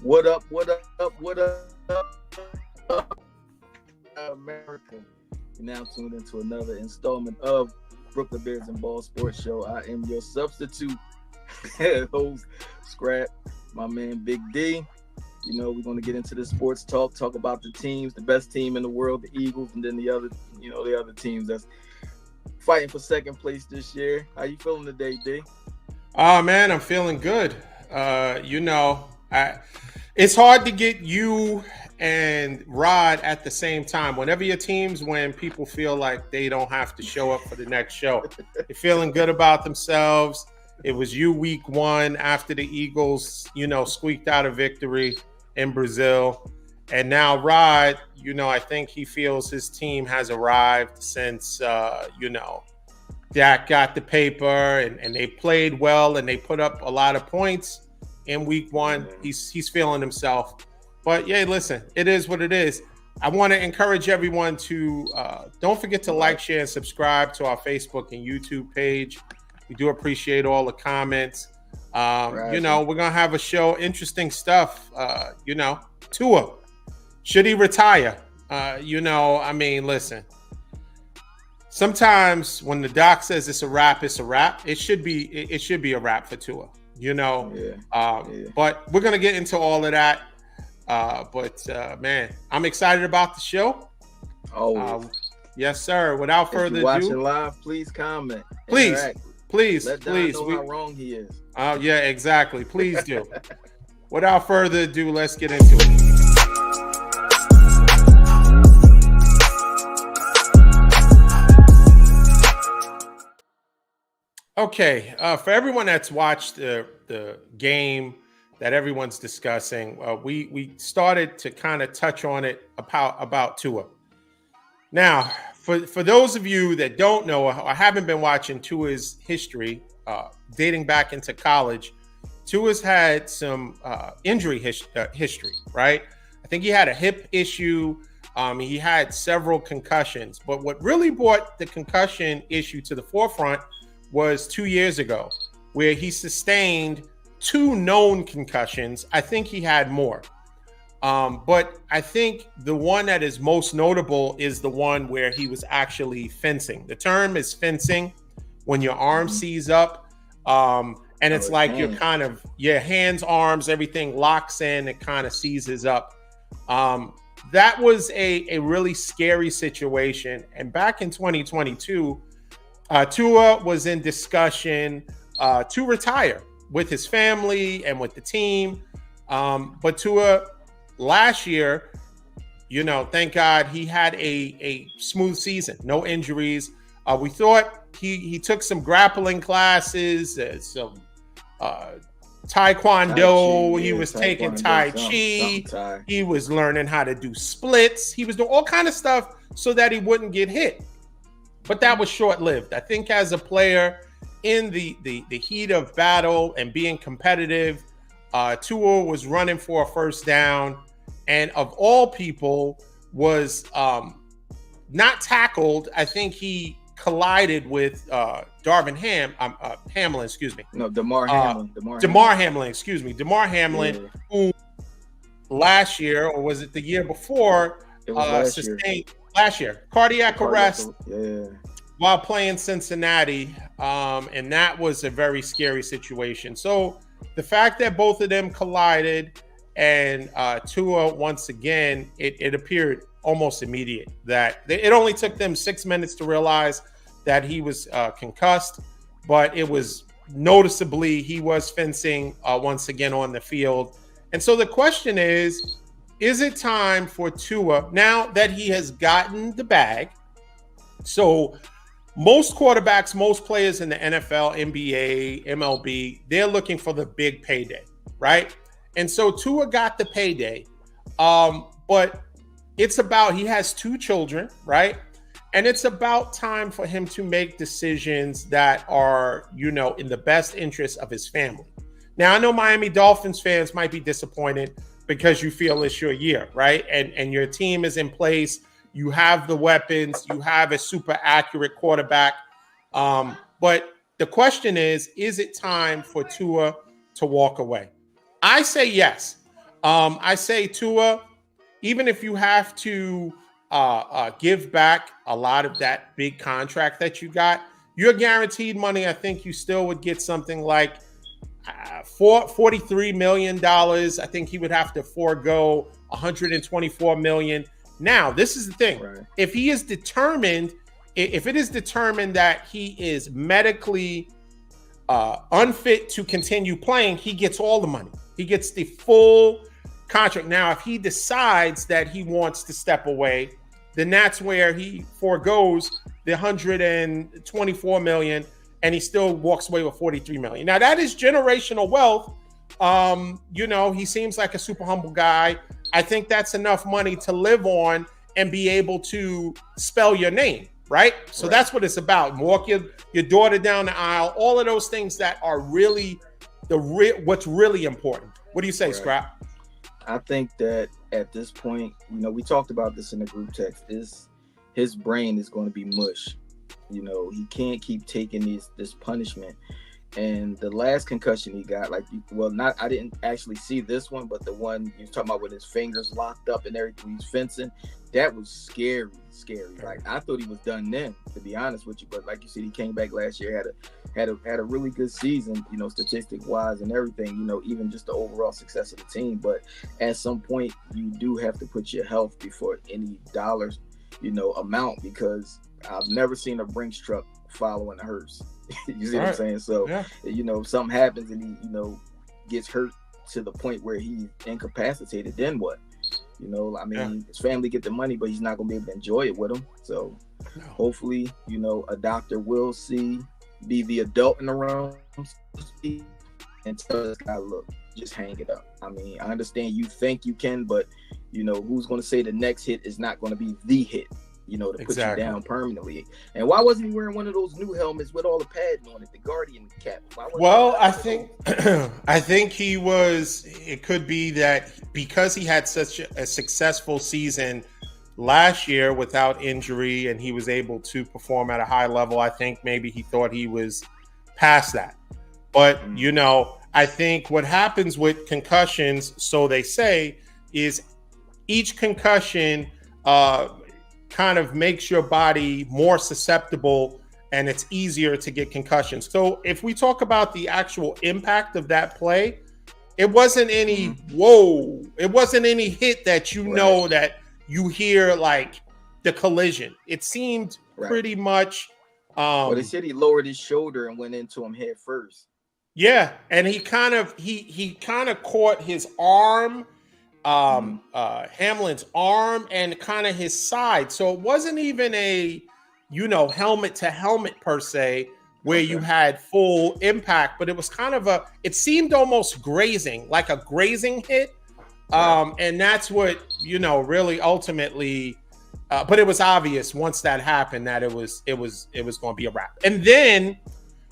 What up? What up? What up, America? You're now tuned into another installment of Brooklyn Bears and Ball Sports Show. I am your substitute host, Scrap, my man Big D. You know, we're going to get into the sports talk about the teams, the best team in the world, the Eagles, and then the other teams that's fighting for second place this year. How you feeling today, D? Oh man, I'm feeling good. It's hard to get you and Rod at the same time. Whenever your teams win, people feel like they don't have to show up for the next show. They're feeling good about themselves. It was you week one after the Eagles, squeaked out a victory in Brazil. And now Rod, I think he feels his team has arrived since, Dak got the paper and they played well and they put up a lot of points in week one. He's feeling himself. But yeah, listen, it is what it is. I want to encourage everyone to don't forget to like, share, and subscribe to our Facebook and YouTube page. We do appreciate all the comments. We're gonna have a show, interesting stuff. Tua, should he retire? Listen. Sometimes when the doc says it's a wrap, it's a wrap. It should be a wrap for Tua. But we're gonna get into all of that. Man, I'm excited about the show. Yes, sir. Without further ado, watching live, please comment. Please. Let Don know how wrong he is. Oh, yeah, exactly. Please do. Without further ado, let's get into it. Okay, for everyone that's watched the game that everyone's discussing, we started to kind of touch on it about Tua. Now, for those of you that don't know or haven't been watching Tua's history, dating back into college, Tua's had some injury history, right? I think he had a hip issue. He had several concussions. But what really brought the concussion issue to the forefront was 2 years ago, where he sustained 2 known concussions. I think he had more. But I think the one that is most notable is the one where he was actually fencing. The term is fencing, when your arm seize up. And it's like you're kind of, hands, arms, everything locks in, it kind of seizes up. That was a really scary situation. And back in 2022, Tua was in discussion to retire with his family and with the team. But Tua last year, thank God he had a smooth season, no injuries. We thought he took some grappling classes, some taekwondo. He was taking Tai Chi. He was learning how to do splits. He was doing all kind of stuff so that he wouldn't get hit. But that was short-lived. I think as a player in the heat of battle and being competitive, Tua was running for a first down, and of all people was not tackled. I think he collided with Hamlin, excuse me. No, Damar Hamlin. Damar Hamlin, excuse me. Damar Hamlin, who last year, or was it the year before, sustained last year cardiac arrest while playing Cincinnati. And that was a very scary situation. So the fact that both of them collided and Tua, once again, it appeared almost immediate that it only took them 6 minutes to realize that he was concussed, but it was noticeably he was fencing once again on the field. And so the question is it time for Tua, now that he has gotten the bag? So most quarterbacks, most players in the NFL, NBA, MLB, they're looking for the big payday, right? And so Tua got the payday, but it's about, he has 2 children, right? And it's about time for him to make decisions that are, in the best interest of his family. Now, I know Miami Dolphins fans might be disappointed because you feel it's your year, right? And your team is in place. You have the weapons. You have a super accurate quarterback. But the question is it time for Tua to walk away? I say yes. I say Tua, even if you have to give back a lot of that big contract that you got, your guaranteed money, I think you still would get something like $43 million. I think he would have to forego $124 million. Now, this is the thing. Right. If he is determined, if it is determined that he is medically unfit to continue playing, he gets all the money. He gets the full contract. Now, if he decides that he wants to step away, then that's where he forgoes the $124 million and he still walks away with $43 million. Now, that is generational wealth. He seems like a super humble guy. I think that's enough money to live on and be able to spell your name, right? So right. That's what it's about. Walk your daughter down the aisle, all of those things that are really what's really important. What do you say, right. Scrap? I think that at this point, we talked about this in the group text, his brain is going to be mush. He can't keep taking this punishment. And the last concussion he got, I didn't actually see this one, but the one you were talking about with his fingers locked up and everything, he's fencing, that was scary. Like, I thought he was done then, to be honest with you. But like you said, he came back last year, had a really good season, statistic wise and everything, even just the overall success of the team. But at some point, you do have to put your health before any dollars, amount, because I've never seen a Brinks truck following a hearse. You see what I'm saying? So, yeah. If something happens and he, gets hurt to the point where he's incapacitated, then what? His family get the money, but he's not going to be able to enjoy it with him. So, hopefully, a doctor will be the adult in the room and tell this guy, look, just hang it up. I understand you think you can, but, who's going to say the next hit is not going to be the hit? To put you down permanently. And why wasn't he wearing one of those new helmets with all the padding on it, the Guardian cap? Well, I think he was. It could be that because he had such a successful season last year without injury, and he was able to perform at a high level. I think maybe he thought he was past that. But I think what happens with concussions, so they say, is each concussion kind of makes your body more susceptible and it's easier to get concussions. So if we talk about the actual impact of that play, it wasn't any it wasn't any hit that know that you hear like the collision. It seemed pretty much well, they said he lowered his shoulder and went into him head first. Yeah, and he kind of caught his arm, Hamlin's arm, and kind of his side. So it wasn't even a, helmet to helmet per se, where you had full impact, but it was kind of it seemed almost grazing, like a grazing hit. And that's what, really ultimately, but it was obvious once that happened that it was going to be a wrap. And then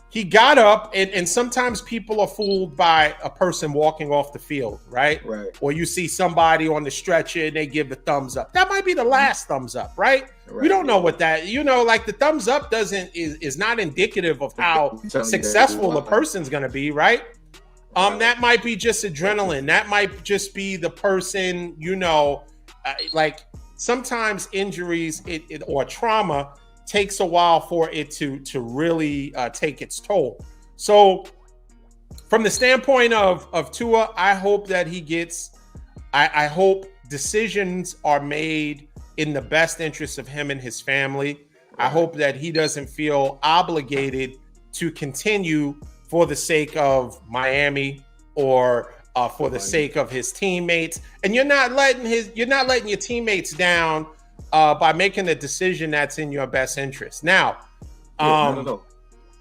he got up, and sometimes people are fooled by a person walking off the field, right? Or you see somebody on the stretcher and they give a thumbs up. That might be the last thumbs up, right? We don't know what that, like the thumbs up is not indicative of how successful a person's going to be, right? That might be just adrenaline. That might just be the person, like sometimes injuries or trauma takes a while for it to really take its toll. So from the standpoint of Tua, I hope that he gets, I hope decisions are made in the best interest of him and his family. I hope that he doesn't feel obligated to continue for the sake of Miami or for the sake of his teammates. And you're not letting your teammates down by making a decision that's in your best interest. Now,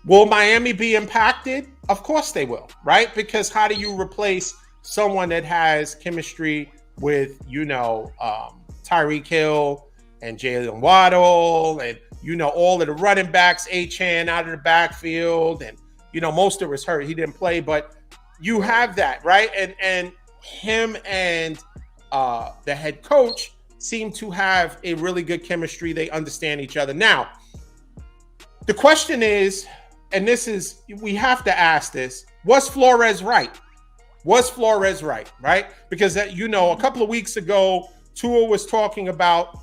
will Miami be impacted? Of course they will, right? Because how do you replace someone that has chemistry with, Tyreek Hill and Jalen Waddle and, all of the running backs, Achane out of the backfield, and, Mostert was hurt. He didn't play, but you have that, right? And him and the head coach seem to have a really good chemistry. They understand each other. Now, the question is, and we have to ask this, was Flores right? Was Flores right? Right? Because a couple of weeks ago, Tua was talking about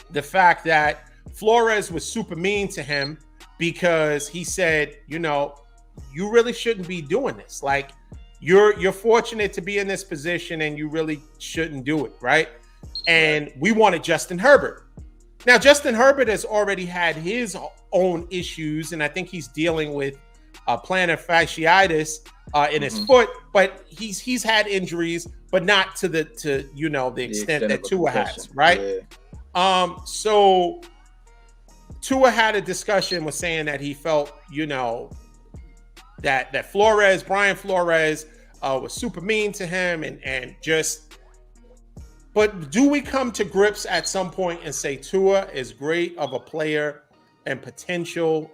the fact that Flores was super mean to him because he said, you really shouldn't be doing this. Like, you're fortunate to be in this position and you really shouldn't do it, right? And we wanted Justin Herbert. Now, Justin Herbert has already had his own issues, and I think he's dealing with plantar fasciitis in his foot, but he's had injuries, but not to the extent that Tua has, right? Yeah. So Tua had a discussion with saying that he felt, that Brian Flores was super mean to him and just. But do we come to grips at some point and say Tua is great of a player and potential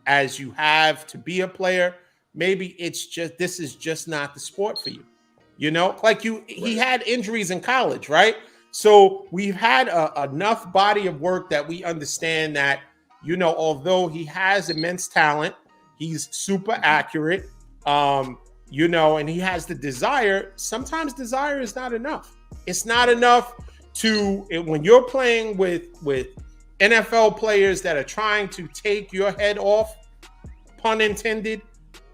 as you have to be a player? Maybe this is just not the sport for you. He had injuries in college, right? So we've had enough body of work that we understand that, although he has immense talent, he's super accurate, and he has the desire. Sometimes desire is not enough. It's not enough when you're playing with NFL players that are trying to take your head off, pun intended.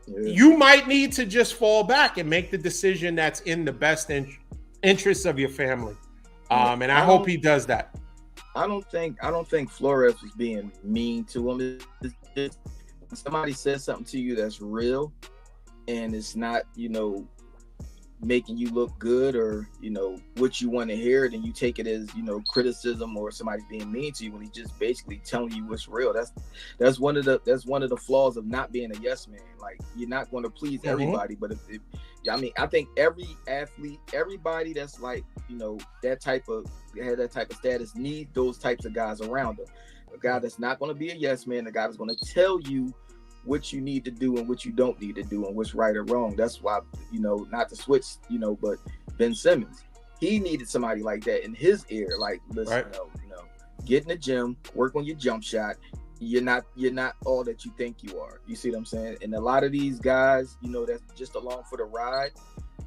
Yeah. You might need to just fall back and make the decision that's in the best interest of your family. And I hope he does that. I don't think Flores was being mean to him. It's just, when somebody says something to you that's real and it's not, making you look good or what you want to hear, then you take it as criticism or somebody being mean to you when he's just basically telling you what's real. That's one of the flaws of not being a yes man. Like, you're not going to please everybody, but I think every athlete, everybody that's like that type of status needs those types of guys around them. A guy that's not going to be a yes man, a guy that's going to tell you what you need to do and what you don't need to do and what's right or wrong. That's why, not to switch, but Ben Simmons, he needed somebody like that in his ear. Like, listen, get in the gym, work on your jump shot. You're not all that you think you are. You see what I'm saying? And a lot of these guys, that's just along for the ride.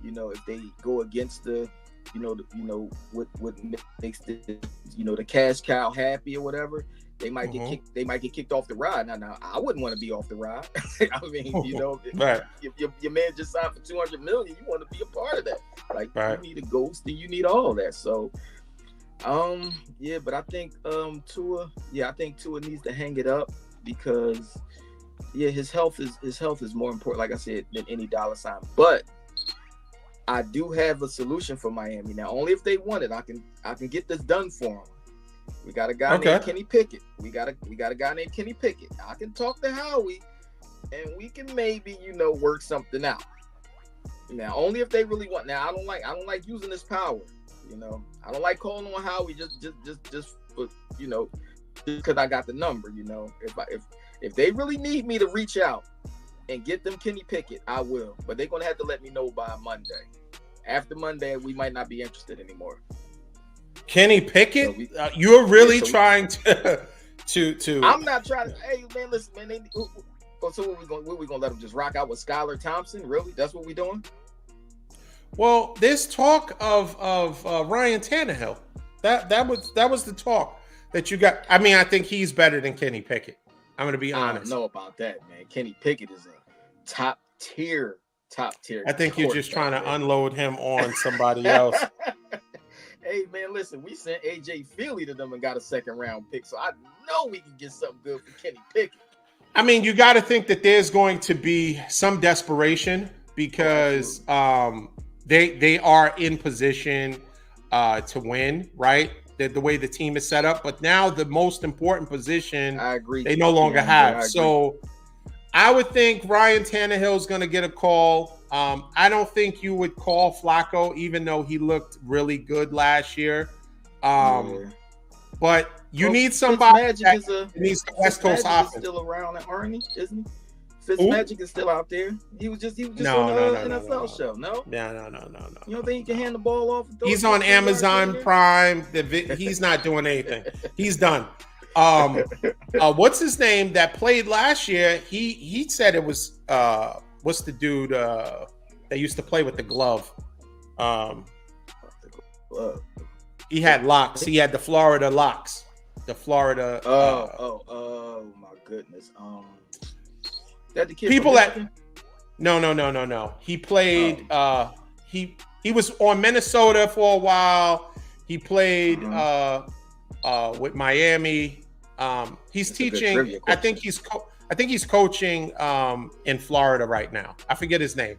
If they go against the, what makes the cash cow happy or whatever, they might get kicked. They might get kicked off the ride. Now, I wouldn't want to be off the ride. I mean, if your man just signed for $200 million, you want to be a part of that. Like, you need a ghost and you need all that. So, but I think Tua needs to hang it up because, his health is more important, like I said, than any dollar sign. But I do have a solution for Miami. Now, only if they want it, I can get this done for them. We got a guy named Kenny Pickett. We got a guy named Kenny Pickett. I can talk to Howie, and we can maybe work something out. Now, only if they really want. Now, I don't like using this power. I don't like calling on Howie just for because I got the number. If they really need me to reach out and get them Kenny Pickett, I will. But they're gonna have to let me know by Monday. After Monday, we might not be interested anymore. Kenny Pickett, you're really trying to. I'm not trying to. Hey man, listen, man. So what we gonna let them just rock out with Skylar Thompson? Really? That's what we doing? Well, there's talk of Ryan Tannehill. That was the talk that you got. I mean, I think he's better than Kenny Pickett. I'm gonna be honest. I don't know about that, man. Kenny Pickett is a top tier. I think you're just trying to unload him on somebody else. Hey man, listen, we sent AJ Feely to them and got a second round pick, so I know we can get something good for Kenny Pickett. I mean, you got to think that there's going to be some desperation because they are in position to win, right? The way the team is set up, but now the most important position, I agree, they no longer have. So I would think Ryan Tannehill is going to get a call. I don't think you would call Flacco, even though he looked really good last year. But you need somebody that needs the West Coast offense. Still around at Arnie, isn't he? Fitzmagic is still out there. He was just on the NFL show. No. You don't think he can hand the ball off? He's on Amazon Prime. He's not doing anything. He's done. What's his name that played last year? He said it was what's the dude that used to play with the glove. He had locks. He had the Florida locks. The Florida. Oh my goodness. That the kid. People that. No. He played. He was on Minnesota for a while. He played with Miami. He's teaching. I think he's coaching in Florida right now. I forget his name.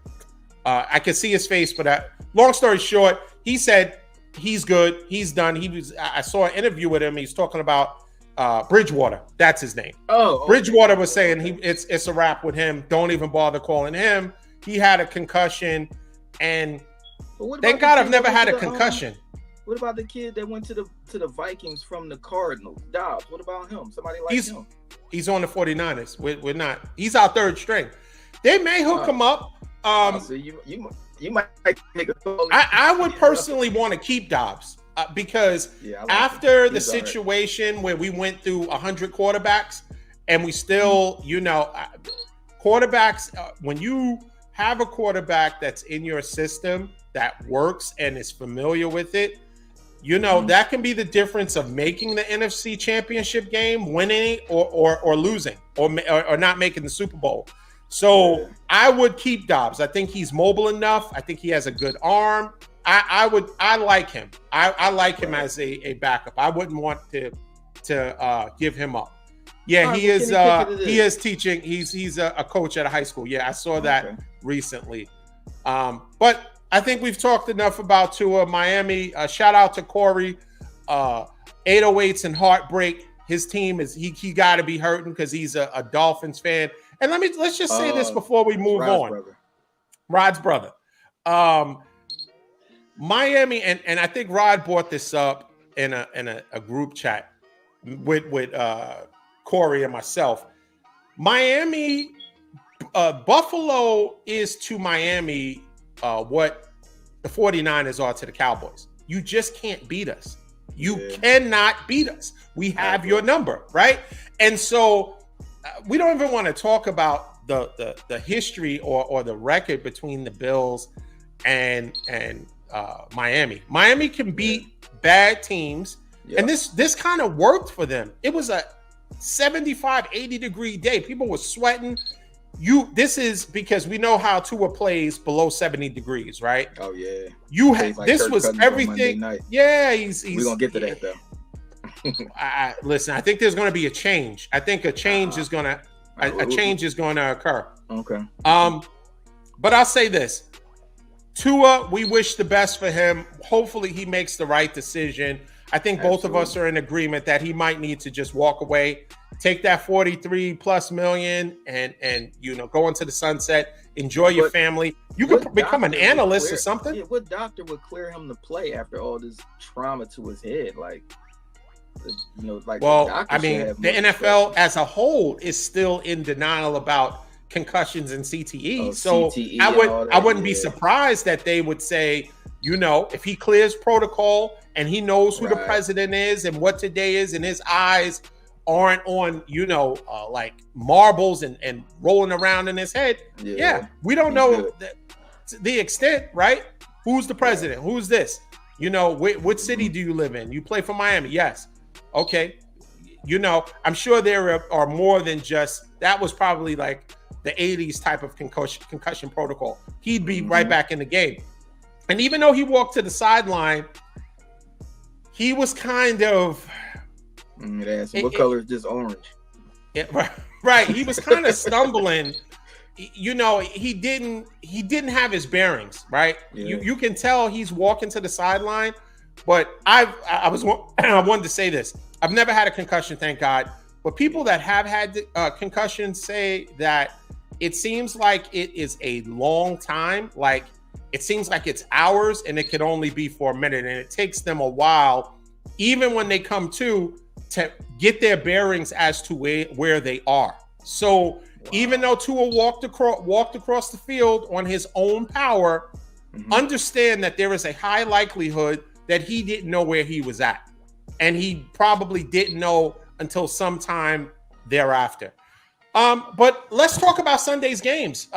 I can see his face, but long story short, he said he's good. He's done. I saw an interview with him. He's talking about Bridgewater. That's his name. Bridgewater was saying it's a wrap with him. Don't even bother calling him. He had a concussion, and thank God I've never had a concussion. What about the kid that went to the Vikings from the Cardinals? Dobbs. What about him? Somebody like him? He's on the 49ers. We're not. He's our third string. They may hook him up. So you might make a call. I would personally want to keep Dobbs because after the situation where we went through 100 quarterbacks and we still, quarterbacks, when you have a quarterback that's in your system that works and is familiar with it, that can be the difference of making the NFC Championship game, winning or losing or not making the Super Bowl. So I would keep Dobbs. I think he's mobile enough. I think he has a good arm. I like him. I like him as a backup. I wouldn't want to give him up. Yeah, he is teaching. He's a coach at a high school. Yeah, I saw that recently. But I think we've talked enough about Tua. Miami. Shout out to Corey. 808s and heartbreak. His team he got to be hurting because he's a Dolphins fan. And let's just say this before we move on. Rod's brother. Miami, and I think Rod brought this up in a group chat with Corey and myself. Miami, Buffalo is to Miami what the 49ers are to the Cowboys. You just can't beat us. You cannot beat us. We have your number, right? And so we don't even want to talk about the history or the record between the Bills and Miami. Miami can beat bad teams, and this kind of worked for them. It was a 75, 80 degree day. People were sweating. This is because we know how Tua plays below 70 degrees, right? Oh yeah. This was everything. Yeah, we're gonna get to that though. Listen, I think there's going to be a change. I think a change is going to occur. Okay. But I'll say this: Tua, we wish the best for him. Hopefully, he makes the right decision. I think both of us are in agreement that he might need to just walk away, take that 43+ million, and go into the sunset. Enjoy your family. You could become an analyst or something. Yeah, what doctor would clear him to play after all this trauma to his head? I mean, the NFL as a whole is still in denial about concussions and CTE. CTE, I wouldn't be surprised that they would say, if he clears protocol and he knows who the president is and what today is, and his eyes aren't on, like marbles and rolling around in his head. Yeah, we don't know the extent, right? Who's the president? Who's this? What city do you live in? You play for Miami? Yes. Okay. I'm sure there are more than just that. Was probably like the 80s type of concussion protocol. He'd be right back in the game. And even though he walked to the sideline, he was kind of what color is this? Orange. Right. He was kind of stumbling. He didn't have his bearings, right? Yeah. You can tell he's walking to the sideline. But I wanted to say this. I've never had a concussion, thank God. But people that have had concussions say that it seems like it is a long time. Like it seems like it's hours, and it could only be for a minute. And it takes them a while, even when they come to get their bearings as to where they are. So even though Tua walked across the field on his own power, understand that there is a high likelihood that he didn't know where he was at. And he probably didn't know until sometime thereafter. But let's talk about Sunday's games.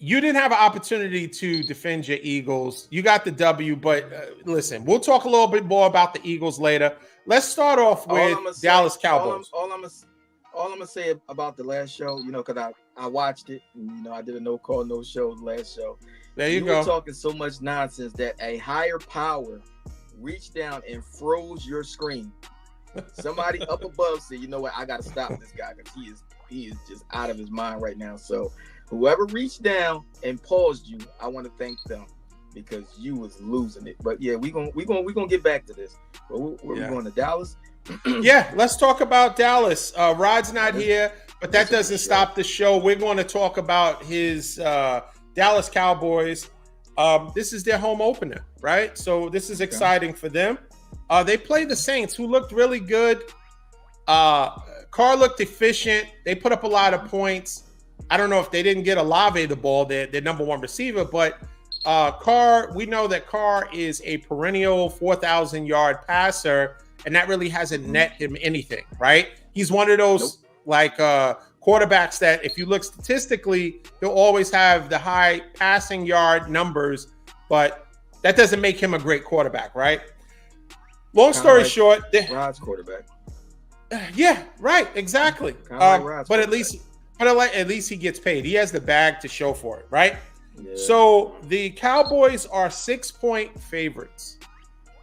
you didn't have an opportunity to defend your Eagles. You got the W, but listen, we'll talk a little bit more about the Eagles later. Let's start off with Dallas Cowboys. All I'm gonna say about the last show, because I watched it, and I did a no call, no show last show. There you go. You were talking so much nonsense that a higher power reached down and froze your screen. Somebody up above said, "You know what? I got to stop this guy because he is just out of his mind right now." So, whoever reached down and paused you, I want to thank them because you was losing it. But yeah, we gonna get back to this. But we're going to Dallas. Yeah, let's talk about Dallas. Rod's not here, but that doesn't stop the show. We're going to talk about his Dallas Cowboys. This is their home opener, right? So this is exciting for them. They play the Saints, who looked really good. Carr looked efficient. They put up a lot of points. I don't know if they didn't get Olave the ball, their number one receiver, but Carr, we know that Carr is a perennial 4,000-yard passer, and that really hasn't net him anything, right? He's one of those quarterbacks that if you look statistically, he'll always have the high passing yard numbers, but that doesn't make him a great quarterback, right? Long story short, Rod's quarterback. Yeah, right, exactly. But at least he gets paid. He has the bag to show for it, right? Yeah. So the Cowboys are 6-point favorites.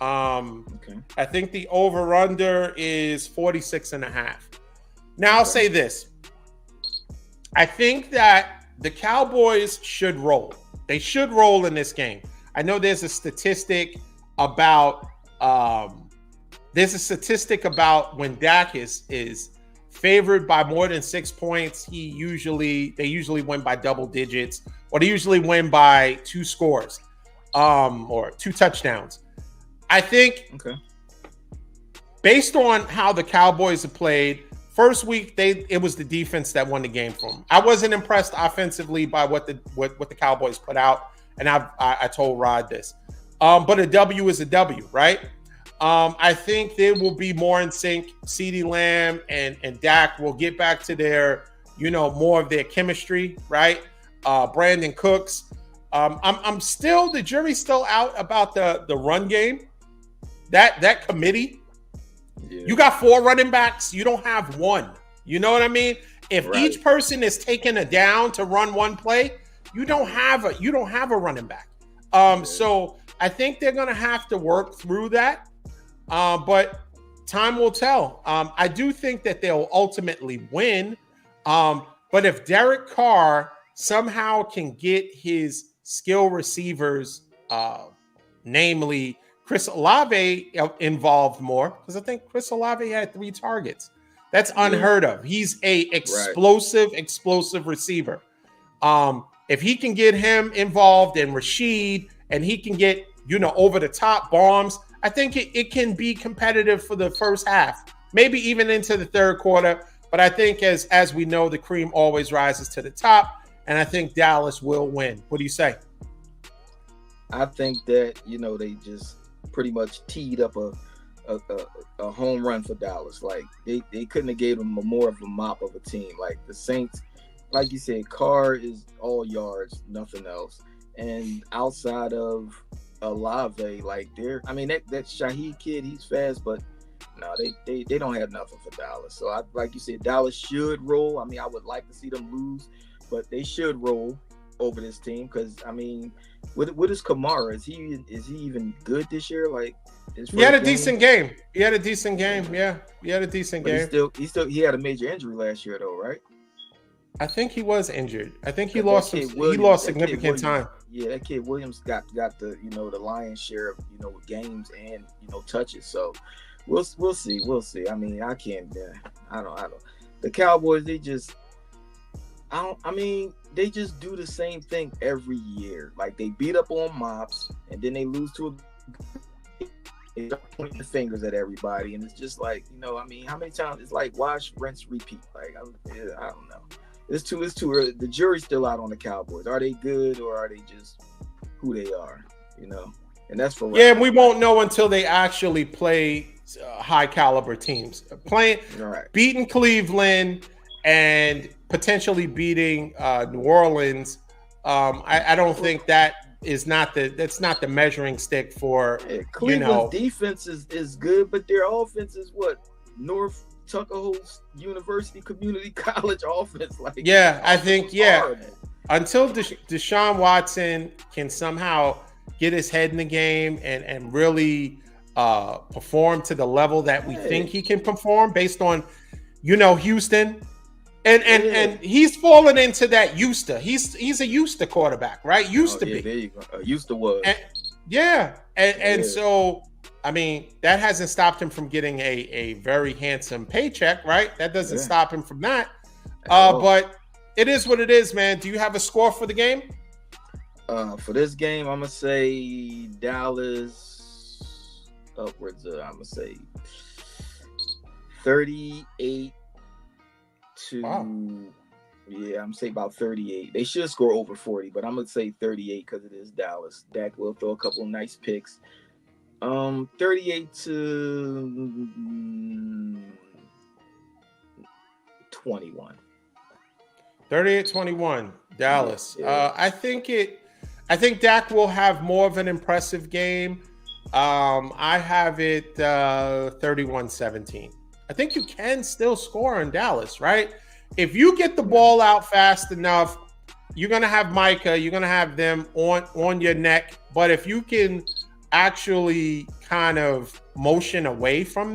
I think the over-under is 46.5. Now I'll say this. I think that the Cowboys should roll. They should roll in this game. I know there's a statistic about when Dak is favored by more than 6 points. They usually win by double digits, or they usually win by 2 scores, or 2 touchdowns. I think based on how the Cowboys have played, first week it was the defense that won the game for them. I wasn't impressed offensively by what the Cowboys put out, and I told Rod this. But a W is a W, right? I think they will be more in sync. CeeDee Lamb and Dak will get back to their, more of their chemistry, right? Brandon Cooks. The jury's still out about the run game. That committee. Yeah. You got 4 running backs. You don't have one. You know what I mean? If each person is taking a down to run one play, you don't have a running back. So I think they're going to have to work through that. But time will tell. I do think that they'll ultimately win. But if Derek Carr somehow can get his skill receivers, namely Chris Olave, involved more, because I think Chris Olave had 3 targets. That's unheard of. He's a explosive receiver. If he can get him involved and Rashid, and he can get, over the top bombs, I think it can be competitive for the first half, maybe even into the third quarter. But I think as we know, the cream always rises to the top, and I think Dallas will win. What do you say? I think that, they just pretty much teed up a home run for Dallas. Like they couldn't have gave them more of a mop of a team. Like the Saints, like you said, Carr is all yards, nothing else. And outside of Olave, that Shaheed kid, he's fast, but no, they don't have nothing for Dallas. So like you said, Dallas should roll. I would like to see them lose, but they should roll over this team because what is Kamara? Is he even good this year? Like he had a decent game. Yeah, he had a decent game. He had a major injury last year though, right? I think he was injured. I think he lost significant time. Yeah, that kid Williams got the the lion's share of games and touches. So we'll see. I can't. I don't. The Cowboys, they just do the same thing every year. Like they beat up on mops and then they lose to they start pointing the fingers at everybody, and it's just like how many times it's like wash, rinse, repeat. Like I don't know. It's too early. The jury's still out on the Cowboys. Are they good or are they just who they are? And that's for we won't know until they actually play high caliber teams. Beating Cleveland and potentially beating New Orleans. I don't think that's not the measuring stick for Cleveland's defense is good, but their offense is what? North Tuckahoe University Community College offense. Like, yeah, I think until Deshaun Watson can somehow get his head in the game and really perform to the level that we think he can perform based on Houston. And he's fallen into that Houston. He's a Houston quarterback, right? Used to be. There you go. Houston was. And so, I mean, that hasn't stopped him from getting a very handsome paycheck, right? That doesn't stop him from that. But it is what it is, man. Do you have a score for the game? For this game, I'm gonna say Dallas upwards of, I'm gonna say 38 to I'm gonna say about 38. They should score over 40, but I'm gonna say 38 because it is Dallas. Dak will throw a couple of nice picks. 38 to 21. 38-21, Dallas. I think Dak will have more of an impressive game. I have it 31-17. I think you can still score in Dallas, right? If you get the ball out fast enough, you're going to have Micah, you're going to have them on your neck. But if you can actually kind of motion away from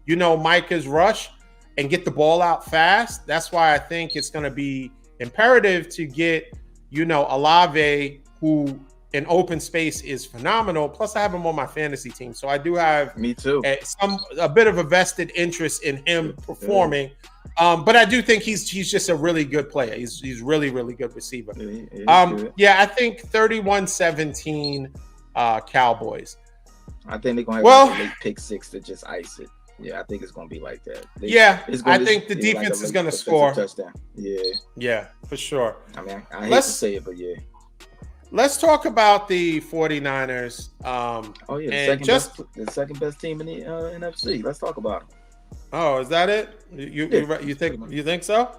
Micah's rush and get the ball out fast, that's why I think it's going to be imperative to get, Olave, who in open space is phenomenal. Plus, I have him on my fantasy team, so I do have me too a bit of a vested interest in him performing. But I do think he's just a really good player. He's really, really good receiver. I think 31-17 Cowboys. I think they're gonna have a late pick six to just ice it. Yeah, I think it's gonna be like that. I think the defense is gonna score. Touchdown. Yeah, for sure. I mean, I hate to say it, but yeah. Let's talk about the 49ers. The second best team in the NFC. Let's talk about them. Oh, is that it? You think so?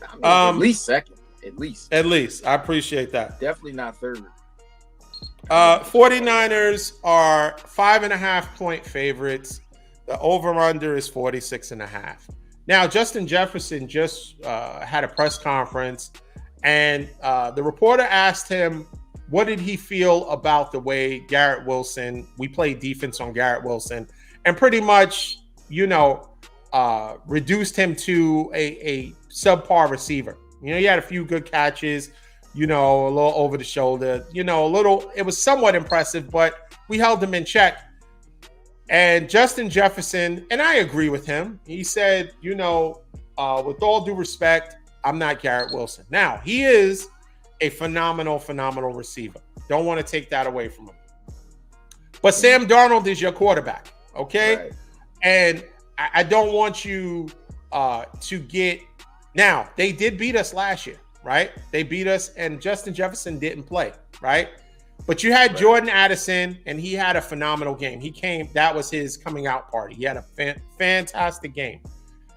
I mean, at least second. At least. I appreciate that. Definitely not third. 49ers are 5.5 point favorites. The over-under is 46.5. Now, Justin Jefferson just had a press conference, and the reporter asked him, what did he feel about the way we played defense on Garrett Wilson, and pretty much, reduced him to a subpar receiver. He had a few good catches, a little over the shoulder, it was somewhat impressive, but we held him in check. And Justin Jefferson, and I agree with him, he said, with all due respect, I'm not Garrett Wilson. Now, he is a phenomenal receiver. Don't want to take that away from him. But Sam Darnold is your quarterback, okay? Right. And I don't want you to get... Now, they did beat us last year, right? They beat us, and Justin Jefferson didn't play, right? But you had Jordan Addison, and he had a phenomenal game. That was his coming out party. He had a fantastic game.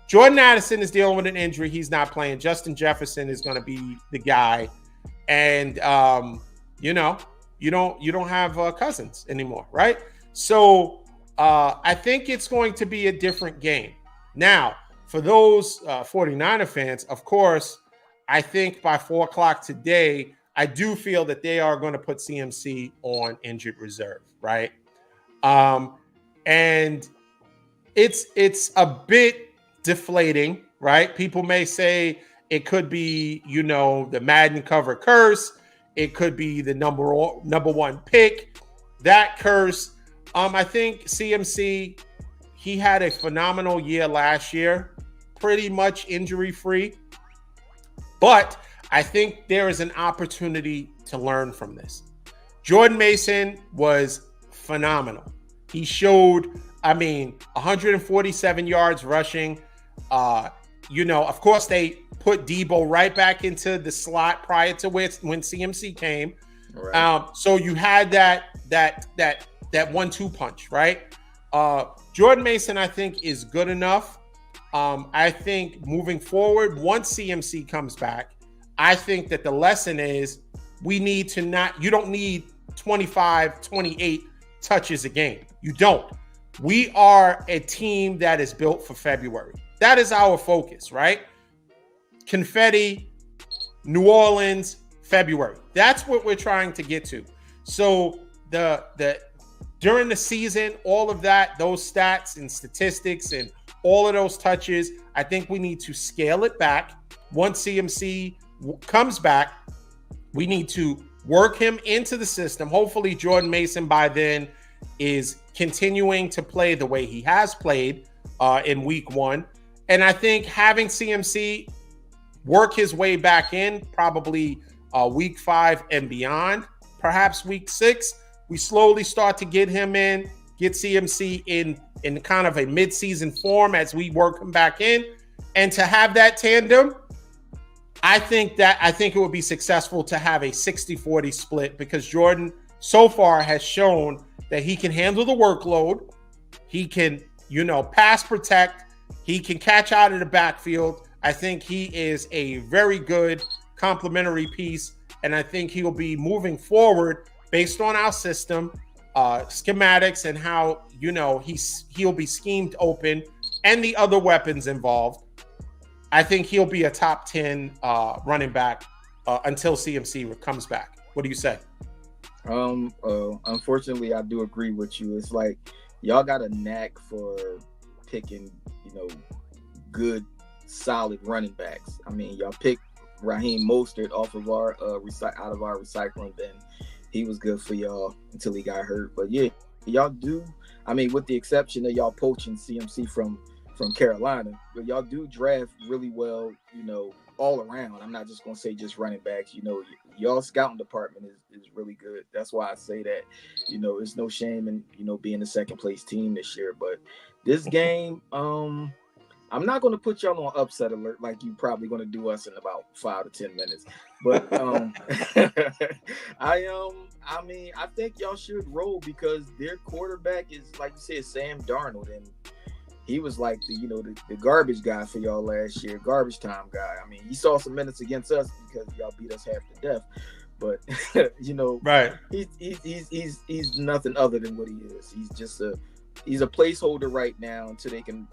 Jordan Addison is dealing with an injury. He's not playing. Justin Jefferson is going to be the guy. And, you don't have Cousins anymore, right? So I think it's going to be a different game. Now, for those 49er fans, of course, I think by 4 o'clock today, I do feel that they are going to put CMC on injured reserve, right? And it's a bit deflating, right? People may say it could be, the Madden cover curse. It could be the number one pick, that curse. I think CMC, he had a phenomenal year last year, pretty much injury-free. But I think there is an opportunity to learn from this. Jordan Mason was phenomenal. He showed, 147 yards rushing. Of course, they put Debo right back into the slot prior to when CMC came. Right. So you had that 1-2 punch, right? Jordan Mason, I think, is good enough. I think moving forward, once CMC comes back, I think that the lesson is we need to not, you don't need 25, 28 touches a game. You don't. We are a team that is built for February. That is our focus, right? Confetti, New Orleans, February. That's what we're trying to get to. So the during the season, all of that, those stats and statistics and all of those touches, I think we need to scale it back. Once CMC comes back, we need to work him into the system. Hopefully Jordan Mason by then is continuing to play the way he has played in week 1. And I think having CMC work his way back in, probably week 5 and beyond, perhaps week 6, we slowly start to get him in, get CMC in kind of a mid-season form as we work him back in. And to have that tandem, I think it would be successful to have a 60-40 split, because Jordan so far has shown that he can handle the workload. He can, pass protect. He can catch out of the backfield. I think he is a very good complementary piece. And I think he'll be moving forward based on our system, schematics, and how, he'll be schemed open and the other weapons involved. I think he'll be a top 10 running back until CMC comes back. What do you say? Unfortunately, I do agree with you. It's like y'all got a knack for picking, good, solid running backs. I mean, y'all picked Raheem Mostert off of our out of our recycling bin. He was good for y'all until he got hurt. But yeah, y'all do. I mean, with the exception of y'all poaching CMC from Carolina, but y'all do draft really well, all around. I'm not just gonna say just running backs. Y'all scouting department is really good. That's why I say that. It's no shame in being the second place team this year. But this game, I'm not gonna put y'all on upset alert like you probably gonna do us in about 5 to 10 minutes. But I mean, I think y'all should roll, because their quarterback is, like you said, Sam Darnold, and he was like the garbage guy for y'all last year, garbage time guy. I mean, he saw some minutes against us because y'all beat us half to death. But right, he's nothing other than what he is. He's a placeholder right now until they can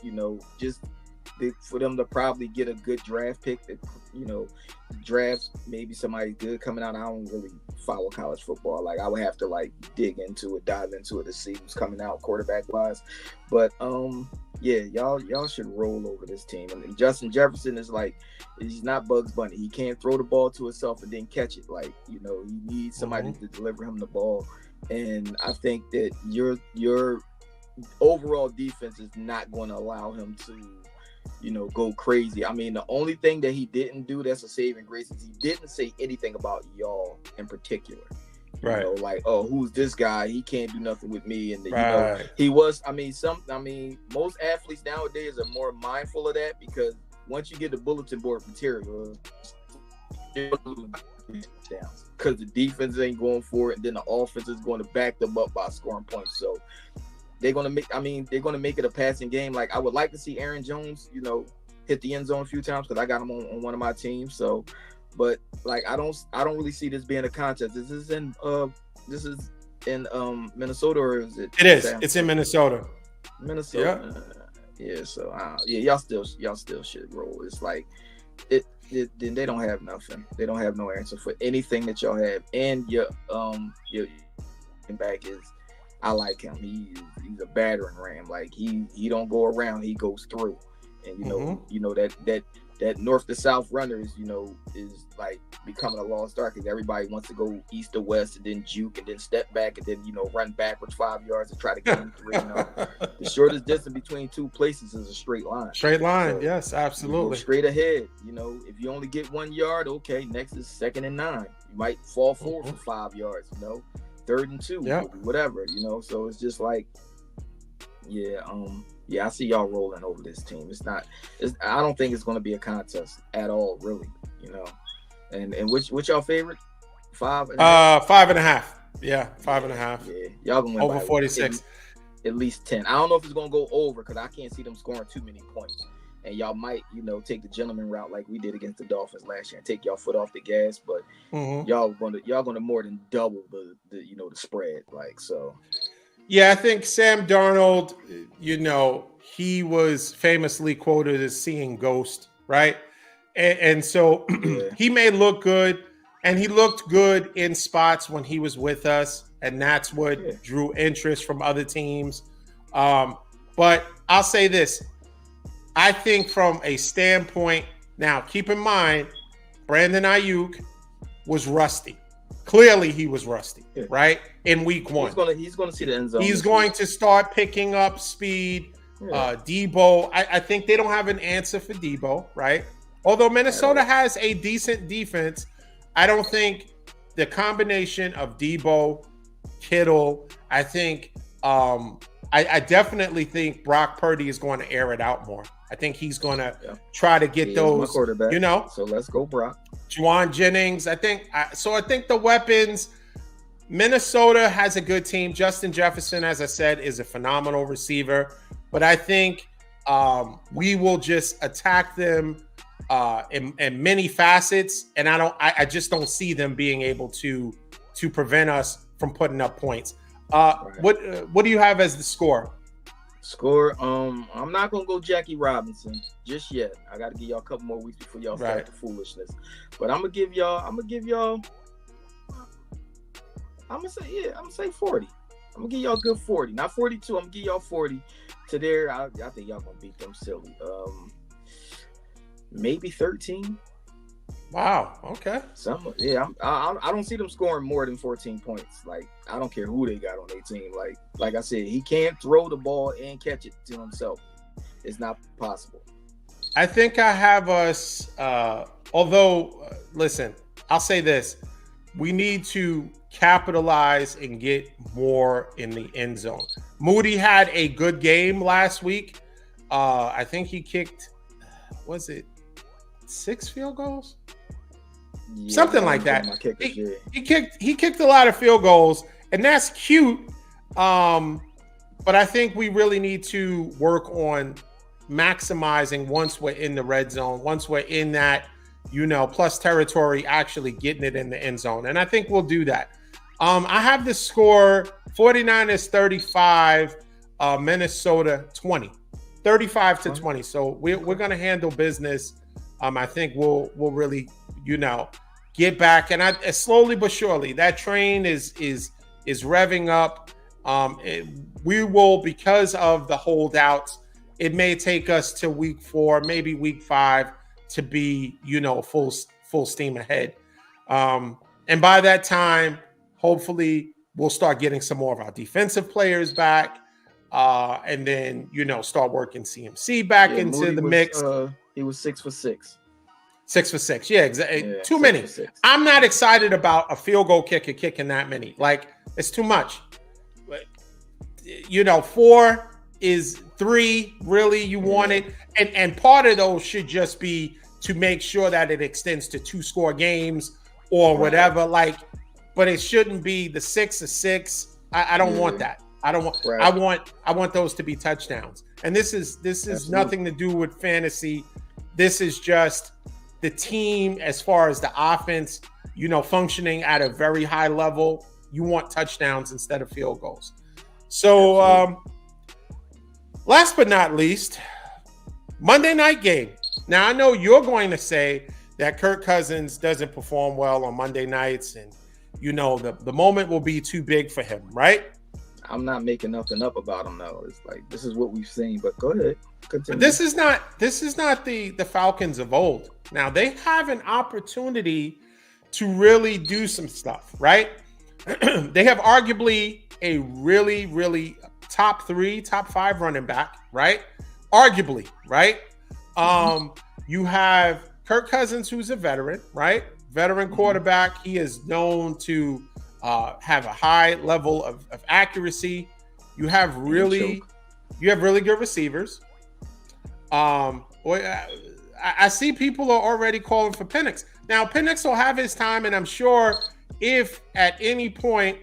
for them to probably get a good draft pick. That draft maybe somebody good coming out. I don't really follow college football. Like, I would have to dive into it to see who's coming out quarterback wise. But yeah, y'all should roll over this team. And Justin Jefferson is he's not Bugs Bunny. He can't throw the ball to himself and then catch it. He needs somebody to deliver him the ball. And I think that your overall defense is not going to allow him to go crazy. I mean, the only thing that he didn't do that's a saving grace is he didn't say anything about y'all in particular. Right. Who's this guy? He can't do nothing with me. And right. He was. Most athletes nowadays are more mindful of that, because once you get the bulletin board material, because the defense ain't going for it, and then the offense is going to back them up by scoring points. So they're going to make it a passing game. I would like to see Aaron Jones, hit the end zone a few times, because I got him on one of my teams. So, but I don't really see this being a contest. This is in Minnesota, or is it? It is. It's in Minnesota. Minnesota. Yeah. So y'all still should roll. It's then they don't have nothing. They don't have no answer for anything that y'all have. And your back is, I like him. He's a battering ram. He don't go around, he goes through. And that north to south runner is becoming a lost art, because everybody wants to go east to west and then juke and then step back and then run backwards 5 yards and try to get him 3. The shortest distance between two places is a straight line. Straight line, so, yes, absolutely. Straight ahead. If you only get 1 yard, okay, next is 2nd and 9. You might fall forward for 5 yards. 3rd and 2, whatever. So it's just I see y'all rolling over this team. I don't think it's going to be a contest at all, really. And which y'all favorite? 5.5? 5.5. Yeah, 5.5. Yeah, y'all gonna win over 46. At least 10. I don't know if it's gonna go over, because I can't see them scoring too many points. and y'all might, take the gentleman route like we did against the Dolphins last year and take y'all foot off the gas, but y'all gonna more than double the the spread, like so. Yeah, I think Sam Darnold, he was famously quoted as seeing ghost, right? And so he may look good, and he looked good in spots when he was with us, and that's what drew interest from other teams. But I'll say this. I think from a standpoint, now keep in mind, Brandon Ayuk was rusty. Clearly, he was rusty, right? In week 1. He's gonna see the end zone. He's going to start picking up speed. Debo, I think they don't have an answer for Debo, right? Although Minnesota has a decent defense, I don't think the combination of Debo, Kittle, I think I definitely think Brock Purdy is going to air it out more. I think he's going to try to get those, quarterback. So let's go, Brock. Juwan Jennings. I think the weapons. Minnesota has a good team. Justin Jefferson, as I said, is a phenomenal receiver. But I think we will just attack them in many facets, and I just don't see them being able to prevent us from putting up points. What do you have as the score? I'm not gonna go Jackie Robinson just yet. I got to give y'all a couple more weeks before y'all start the foolishness. But I'm gonna give y'all. I'm gonna say 40. I'm gonna give y'all a good 40, not 42. I'm gonna give y'all 40. To there, I think y'all gonna beat them silly. Maybe 13. Wow. Okay. I don't see them scoring more than 14 points. Like, I don't care who they got on their team. Like I said, he can't throw the ball and catch it to himself. It's not possible. I think I have us. Listen, I'll say this: we need to capitalize and get more in the end zone. Moody had a good game last week. I think he kicked. Was it 6 field goals? Yeah, something like that. He kicked a lot of field goals, and that's cute. But I think we really need to work on maximizing once we're in the red zone, once we're in that, plus territory, actually getting it in the end zone. And I think we'll do that. I have the score 49ers 35, Minnesota 20, 35 to 20. So we're going to handle business. I think we'll really, get back. And slowly but surely, that train is revving up. We will, because of the holdouts, it may take us to week 4, maybe week 5 to be, full steam ahead. And by that time, hopefully we'll start getting some more of our defensive players back. And then, start working CMC back into Moody the mix. He was 6 for 6. 6 for 6. Yeah, exactly. Too many. I'm not excited about a field goal kicker kicking that many. Like, it's too much. 4 is 3. Really, you want it. And part of those should just be to make sure that it extends to 2-score games or whatever. But it shouldn't be the 6 or 6. I don't want that. I don't want. I want those to be touchdowns. And this is nothing to do with fantasy. This is just the team as far as the offense, functioning at a very high level. You want touchdowns instead of field goals. So, last but not least, Monday night game. Now, I know you're going to say that Kirk Cousins doesn't perform well on Monday nights, and the moment will be too big for him, right? I'm not making nothing up about him though. It's like, this is what we've seen, but go ahead. Continue. But this is not the Falcons of old. Now they have an opportunity to really do some stuff, right? They have arguably a really, really top 3, top 5 running back, right? Arguably, right? You have Kirk Cousins, who's a veteran, right? Veteran quarterback. He is known to have a high level of accuracy. You have really good receivers. I see people are already calling for Penix. Now, Penix will have his time, and I'm sure if at any point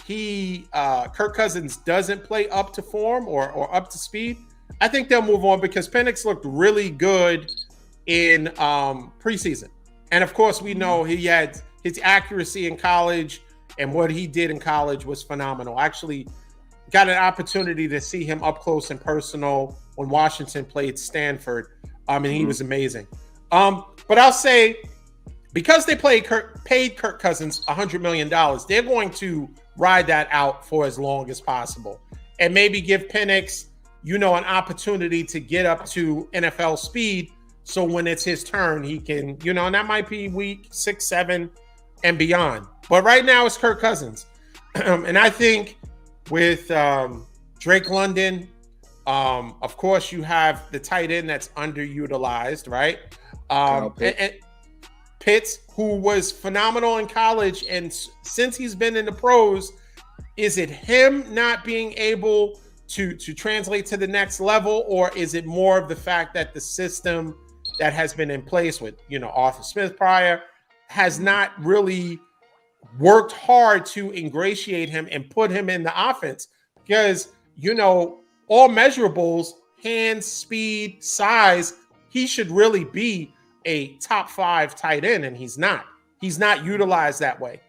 Kirk Cousins doesn't play up to form or up to speed, I think they'll move on because Penix looked really good in preseason. And of course, we know he had his accuracy in college, and what he did in college was phenomenal. Actually, got an opportunity to see him up close and personal when Washington played Stanford. And he was amazing. But I'll say, because they paid Kirk Cousins $100 million, they're going to ride that out for as long as possible. And maybe give Penix, an opportunity to get up to NFL speed. So when it's his turn, he can, and that might be week 6, 7, and beyond. But right now it's Kirk Cousins. And I think with Drake London, of course you have the tight end that's underutilized, right? And Pitts, who was phenomenal in college, and since he's been in the pros, is it him not being able to translate to the next level, or is it more of the fact that the system that has been in place with, Arthur Smith prior has not really worked hard to ingratiate him and put him in the offense? Because, all measurables, hands, speed, size, he should really be a top 5 tight end, and he's not. He's not utilized that way.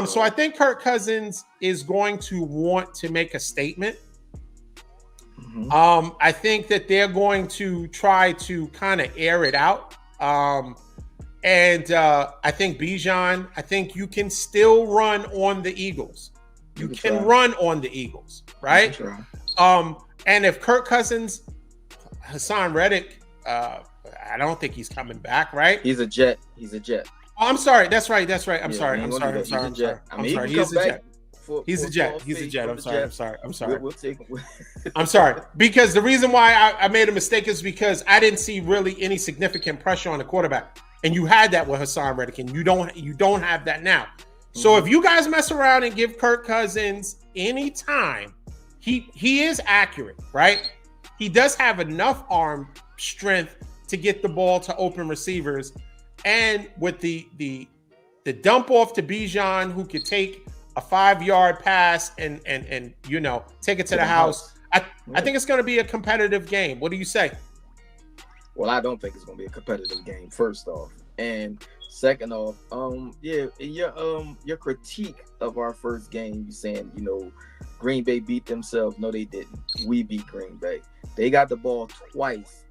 So I think Kirk Cousins is going to want to make a statement. I think that they're going to try to kind of air it out. I think Bijan, I think you can still run on the Eagles. You can run on the Eagles, right? And if Kirk Cousins, Hassan Reddick, I don't think he's coming back, right? He's a Jet. Oh, I'm sorry. That's right. I'm sorry. He is a Jet. He's a Jet. I'm sorry. We'll take him. I'm sorry. Because the reason why I made a mistake is because I didn't see really any significant pressure on the quarterback. And you had that with Hassan Reddick, and you don't have that now. So if you guys mess around and give Kirk Cousins any time, he is accurate, right? He does have enough arm strength to get the ball to open receivers. And with the dump off to Bijan, who could take a 5-yard pass and take it to the house, I think it's going to be a competitive game. What do you say? Well, I don't think it's going to be a competitive game, first off. And second off, your critique of our first game, you saying, Green Bay beat themselves. No, they didn't. We beat Green Bay. They got the ball twice,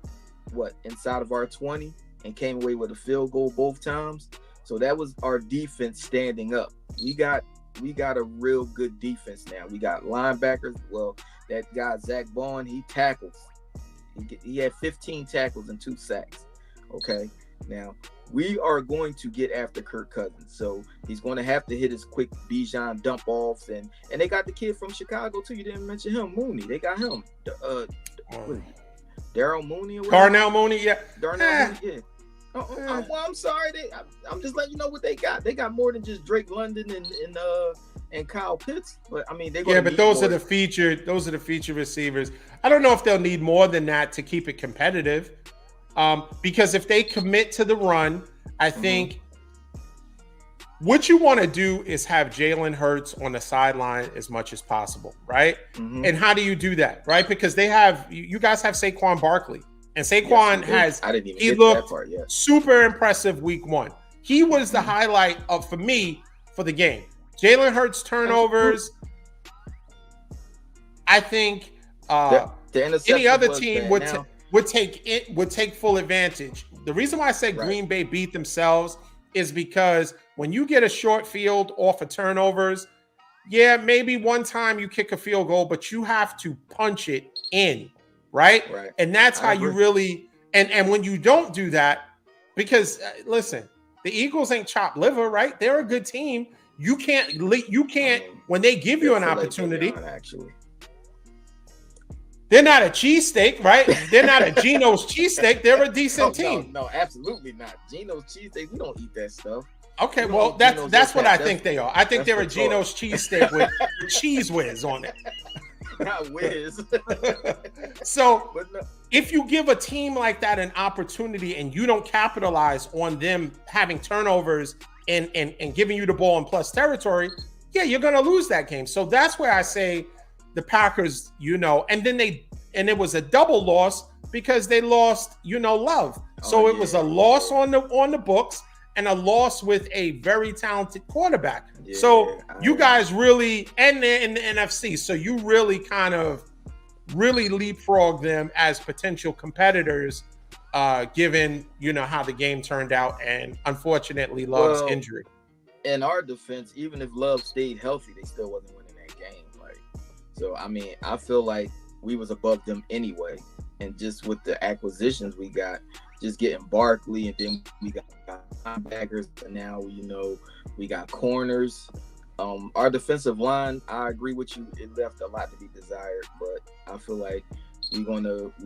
inside of our 20, and came away with a field goal both times. So that was our defense standing up. We got a real good defense now. We got linebackers. Well, that guy, Zach Bond, he tackles. He had 15 tackles and 2 sacks. Okay. Now, we are going to get after Kirk Cousins. So he's going to have to hit his quick Bijan dump offs. And they got the kid from Chicago, too. You didn't mention him, Mooney. They got him. Darnell Mooney? Darnell Mooney, yeah. Darnell Mooney, yeah. Well, I'm sorry. I'm just letting you know what they got. They got more than just Drake London and Kyle Pitts. But I mean, those are the featured receivers. I don't know if they'll need more than that to keep it competitive. Because if they commit to the run, I think what you want to do is have Jalen Hurts on the sideline as much as possible, right? And how do you do that, right? Because you guys have Saquon Barkley. And Saquon he looked super impressive week 1. He was the highlight for me for the game. Jalen Hurts turnovers. I think any other team would take full advantage. The reason why I said Green Bay beat themselves is because when you get a short field off of turnovers, maybe one time you kick a field goal, but you have to punch it in. Right? And that's how you really and when you don't do that, because listen, the Eagles ain't chopped liver, right? They're a good team. You can't when they give you an opportunity. They're not a cheesesteak, right? They're not a Geno's cheesesteak. They're a decent team. No, absolutely not. Geno's cheesesteak, we don't eat that stuff. Okay, well, that's what I think they are. I think they're a Geno's cheesesteak with cheese whiz on it. Not whiz. So if you give a team like that an opportunity and you don't capitalize on them having turnovers and giving you the ball in plus territory, you're going to lose that game. So that's where I say the Packers, and then and it was a double loss because they lost, Love. So it was a loss on the books and a loss with a very talented quarterback. Yeah, so you guys really, and they're in the NFC, so you really kind of leapfrog them as potential competitors, given how the game turned out and unfortunately Love's injury. In our defense, even if Love stayed healthy, they still wasn't winning that game. So I mean, I feel like we was above them anyway, and just with the acquisitions we got, just getting Barkley, and then we got linebackers, and now we got corners. Our defensive line, I agree with you, it left a lot to be desired, but I feel like we're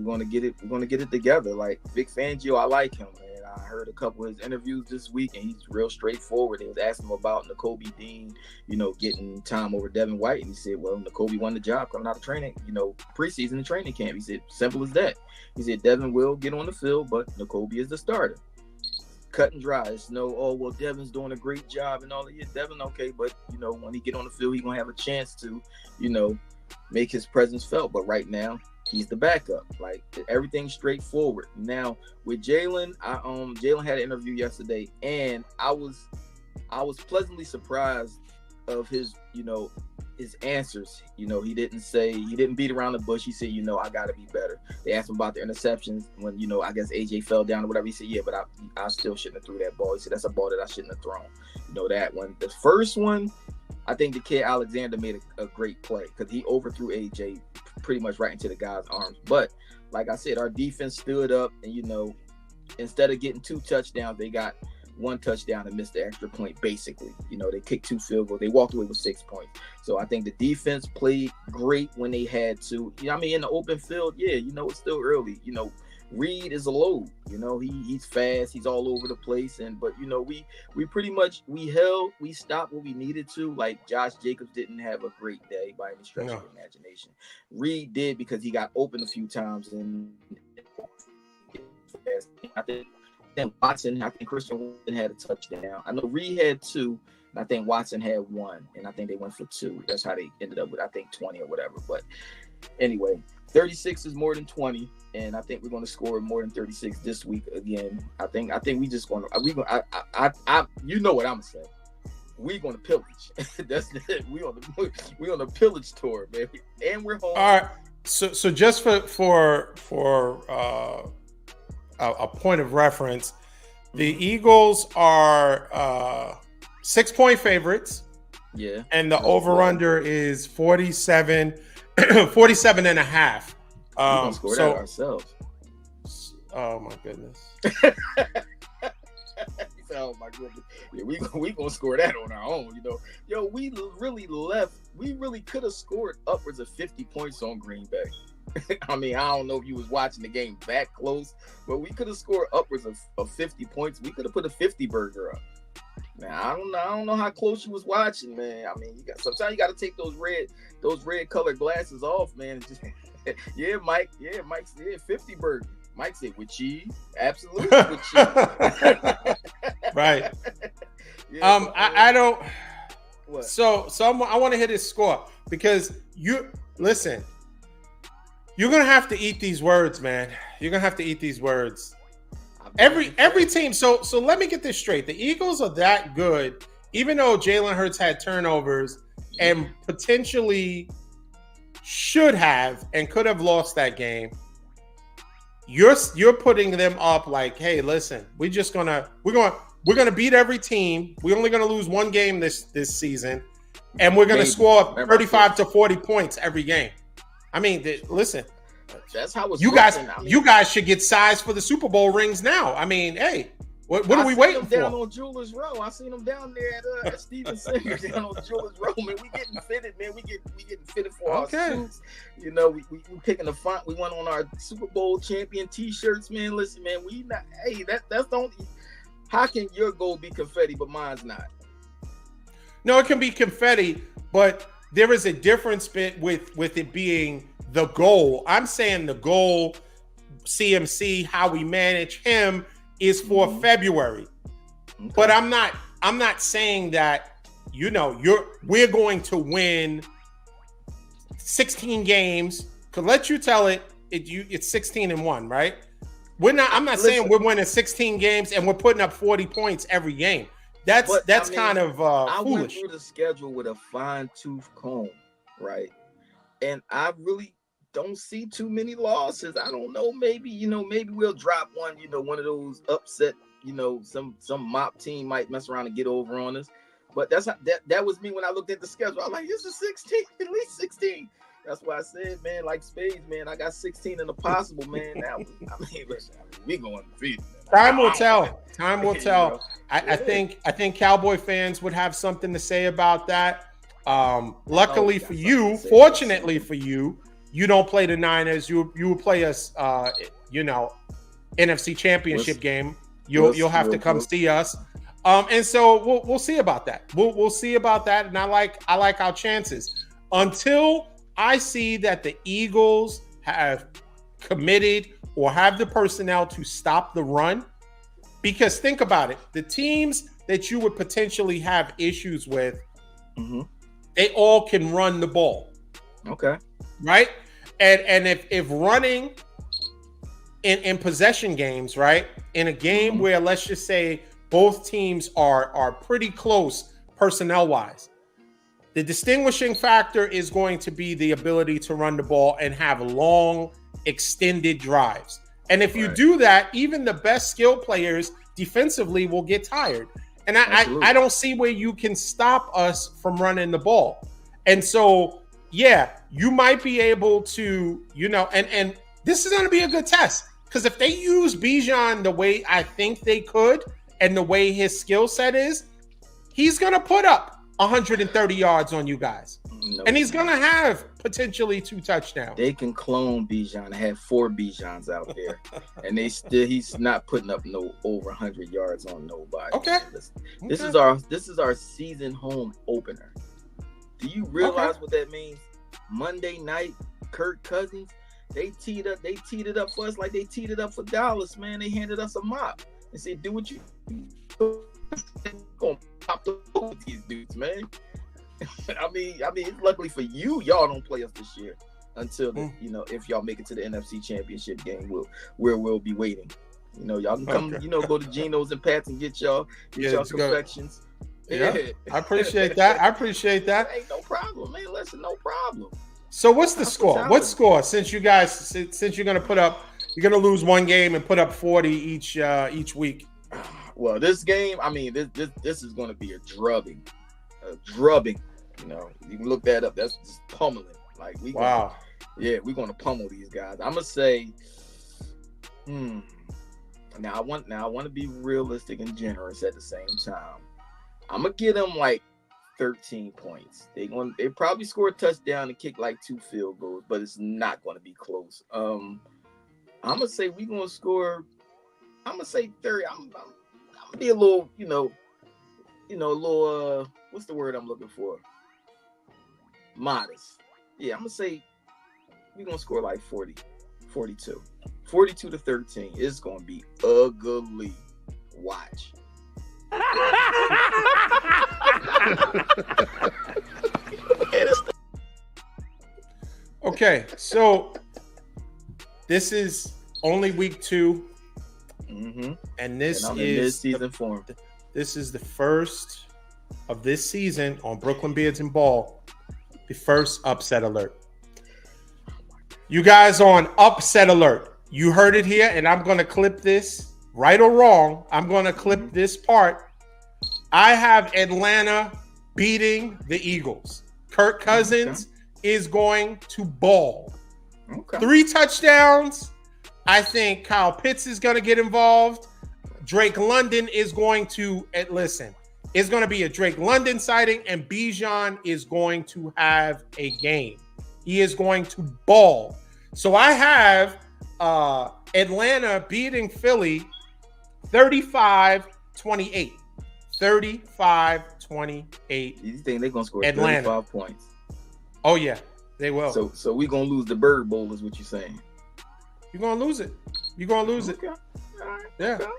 gonna get it together. Like Vic Fangio, I like him, man. I heard a couple of his interviews this week, and he's real straightforward. They was asking him about Nakobe Dean, getting time over Devin White, and he said, well, Nakobe won the job coming out of training, preseason and training camp. He said, simple as that. He said, Devin will get on the field, but Nakobe is the starter. Cut and dry. It's Devin's doing a great job and all that. Yeah, Devin, okay, but when he get on the field, he's gonna have a chance to, make his presence felt. But right now, he's the backup. Like, everything's straightforward. Now with Jalen, Jalen had an interview yesterday, and I was pleasantly surprised of his, his answers. He didn't beat around the bush. He said, I gotta be better. They asked him about the interceptions when, I guess AJ fell down or whatever. He said, yeah, but I still shouldn't have threw that ball. He said, that's a ball that I shouldn't have thrown. That one. The first one, I think the kid Alexander made a great play because he overthrew AJ pretty much right into the guy's arms. But like I said, our defense stood up, and instead of getting 2 touchdowns, they got 1 touchdown and missed the extra point. Basically, they kicked 2 field goals. They walked away with 6 points. So I think the defense played great when they had to. In the open field, it's still early. Reed is a load. He's fast. He's all over the place. But we pretty much we stopped what we needed to. Like Josh Jacobs didn't have a great day by any stretch of the imagination. Reed did because he got open a few times, and I think Watson, Christian Watson had a touchdown. I know Reed had 2, and I think Watson had 1, and I think they went for 2. That's how they ended up with, I think, 20 or whatever. But anyway, 36 is more than 20, and I think we're going to score more than 36 this week again. I think we just going to you know what I'm gonna say. We're going to pillage. That's it. We on the pillage tour, baby, and we're home. All right. So just for a point of reference, the Eagles are 6-point favorites. Yeah. And the over-under is 47 and a half. We're going to score that ourselves. Oh, my goodness. Oh, my goodness. Yeah, we going to score that on our own, we really could have scored upwards of 50 points on Green Bay. I don't know if you was watching the game that close, but we could have scored upwards of 50 points. We could have put a 50 burger up. Now, I don't know how close you was watching, man. Sometimes you got to take those red colored glasses off, man. Yeah, Mike said 50 burger. Mike said with cheese, absolutely with cheese. Right. Yeah, I don't. What? So I want to hit his score because listen. You're gonna have to eat these words, man. You're gonna have to eat these words. Every team. So let me get this straight. The Eagles are that good, even though Jalen Hurts had turnovers and potentially should have and could have lost that game. You're putting them up like, hey, listen, we're gonna beat every team. We're only gonna lose 1 game this season, and we're gonna score 35 to 40 points every game. Listen. That's how it's. You guys should get sized for the Super Bowl rings now. Hey, what are we waiting for? Down on Jewelers Row, I seen them down there at Steven Singer down on Jewelers Row. Man, we getting fitted, man. We getting fitted for our suits. We picking the font. We went on our Super Bowl champion T-shirts, man. Listen, man, we not. Hey, that's the only. How can your goal be confetti but mine's not? No, it can be confetti, but there is a difference with it being the goal. I'm saying the goal, CMC, how we manage him is for February. Okay. But I'm not saying that, we're going to win 16 games. Cause let you tell it, it's 16-1, right? I'm not saying we're winning 16 games and we're putting up 40 points every game. That's kind of I foolish. went through the schedule with a fine-tooth comb, right? And I really don't see too many losses. I don't know. Maybe we'll drop one. One of those upset. Some mop team might mess around and get over on us. But that was me when I looked at the schedule. I was like, this is 16, at least 16. That's why I said, man, like spades, man, I got 16 in the possible, man. Now, listen, we going to feed. Time will tell. Time will tell. I think Cowboy fans would have something to say about that. Luckily for you, fortunately for you, you don't play the Niners. You will play us, NFC Championship game. You'll have to come see us. And so we'll see about that. We'll see about that. And I like our chances until I see that the Eagles have committed or have the personnel to stop the run. Because think about it, the teams that you would potentially have issues with, they all can run the ball. Okay. Right? And if running in possession games, right? In a game where let's just say both teams are pretty close personnel-wise, the distinguishing factor is going to be the ability to run the ball and have long, extended drives. And if you do that, even the best skill players defensively will get tired. And I don't see where you can stop us from running the ball. And so, yeah, you might be able to, and this is going to be a good test. Because if they use Bijan the way I think they could and the way his skill set is, he's going to put up 130 yards on you guys. And he's going to have potentially 2 touchdowns. They can clone Bijan, have 4 Bijans out there. And he's not putting up no over 100 yards on nobody. Okay. This is our season home opener. Do you realize what that means? Monday night, Kirk Cousins, they teed it up for us like they teed it up for Dallas, man. They handed us a mop and said, do what you do. Gonna pop the hook with these dudes, man. I mean, luckily for you, y'all don't play us this year until if y'all make it to the NFC Championship game, we'll be waiting. Y'all can come, go to Geno's and Pat's and get y'all confections. Yeah, I appreciate that. Ain't no problem, man. Listen, no problem. So what's the score? What score? Since you're gonna lose one game and put up 40 each week. Well, this game, this is going to be a drubbing. You can look that up. That's just pummeling. Like we're going to pummel these guys. I'm gonna say, Now I want to be realistic and generous at the same time. I'm gonna give them like 13 points. They probably score a touchdown and kick like 2 field goals, but it's not going to be close. I'm gonna say we're gonna score. I'm gonna say 30. I'm gonna be a little, what's the word I'm looking for? Modest. Yeah, I'm gonna say we're gonna score like 40, 42. 42-13. It's gonna be ugly. Watch. Okay, so this is only week 2, and this is season form. This is the first of this season on Brooklyn Beards and Ball. The first upset alert. You guys are on upset alert. You heard it here, and I'm going to clip this. Right or wrong, I'm going to clip this part. I have Atlanta beating the Eagles. Kirk Cousins is going to ball. 3 touchdowns. I think Kyle Pitts is going to get involved. Drake London is going to, it's going to be a Drake London sighting, and Bijan is going to have a game. He is going to ball. So I have Atlanta beating Philly 35-28. 35-28. You think they're gonna score 35 points? Oh yeah, they will. So we're gonna lose the Bird Bowl, is what you're saying? You're gonna lose it. You're gonna lose it. All right. Yeah. Okay.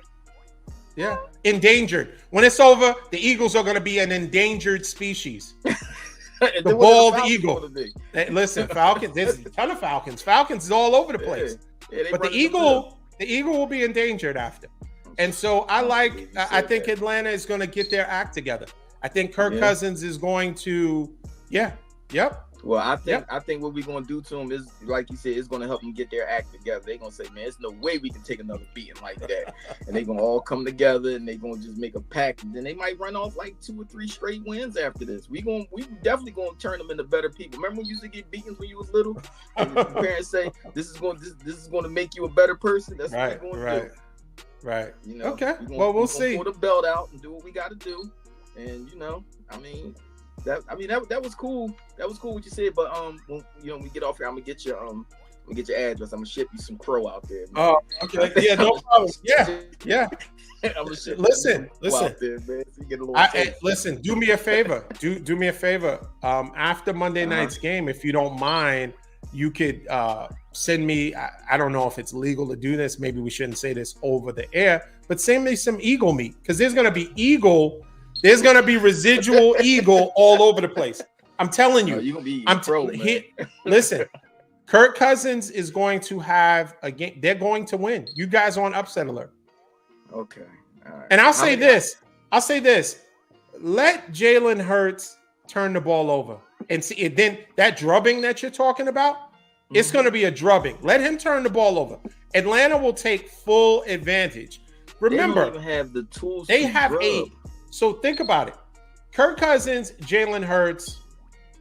Yeah. Endangered. When it's over, the Eagles are gonna be an endangered species. The bald eagle. Hey, listen, Falcons. There's a ton of Falcons. Falcons is all over the place. But the eagle will be endangered after. And so I think Atlanta is going to get their act together. I think Kirk Cousins is going to, Well, I think what we're going to do to them is, like you said, it's going to help them get their act together. They're going to say, man, there's no way we can take another beating like that. And they're going to all come together and they're going to just make a pack. And then they might run off like 2 or 3 straight wins after this. We definitely going to turn them into better people. Remember when you used to get beatings when you was little? And your parents say, this is going to make you a better person. That's what we're going to do. Right. You know, okay. We'll see. Pull the belt out and do what we got to do. And, you know, that was cool. That was cool what you said. But when we get off here, I'm gonna get your address. I'm gonna ship you some crow out there. Man. Oh, okay. Yeah, no problem. Yeah. I'm gonna ship listen. Out there, man. So you get a little listen. Do me a favor. Do me a favor. After Monday night's game, if you don't mind, you could send me. I don't know if it's legal to do this. Maybe we shouldn't say this over the air. But send me some eagle meat because there's gonna be eagle. There's gonna be residual eagle all over the place. I'm telling you. You're gonna be listen, Kirk Cousins is going to have a game. They're going to win. You guys are on upset alert. Okay. All right. And I'll say this. Let Jalen Hurts turn the ball over and see. And then that drubbing that you're talking about, it's going to be a drubbing. Let him turn the ball over. Atlanta will take full advantage. Remember, they don't even have the tools. They have So think about it. Kirk Cousins, Jalen Hurts.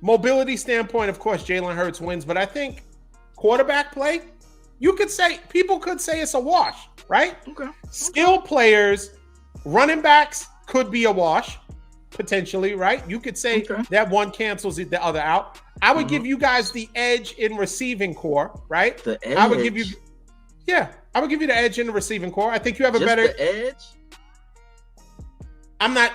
Mobility standpoint, of course, Jalen Hurts wins. But I think quarterback play, people could say it's a wash, right? Okay. Skill players, running backs could be a wash, potentially, right? You could say that one cancels the other out. I would give you guys the edge in receiving core, right? The edge? I would give you the edge in the receiving core. I think you have a better edge. I'm not.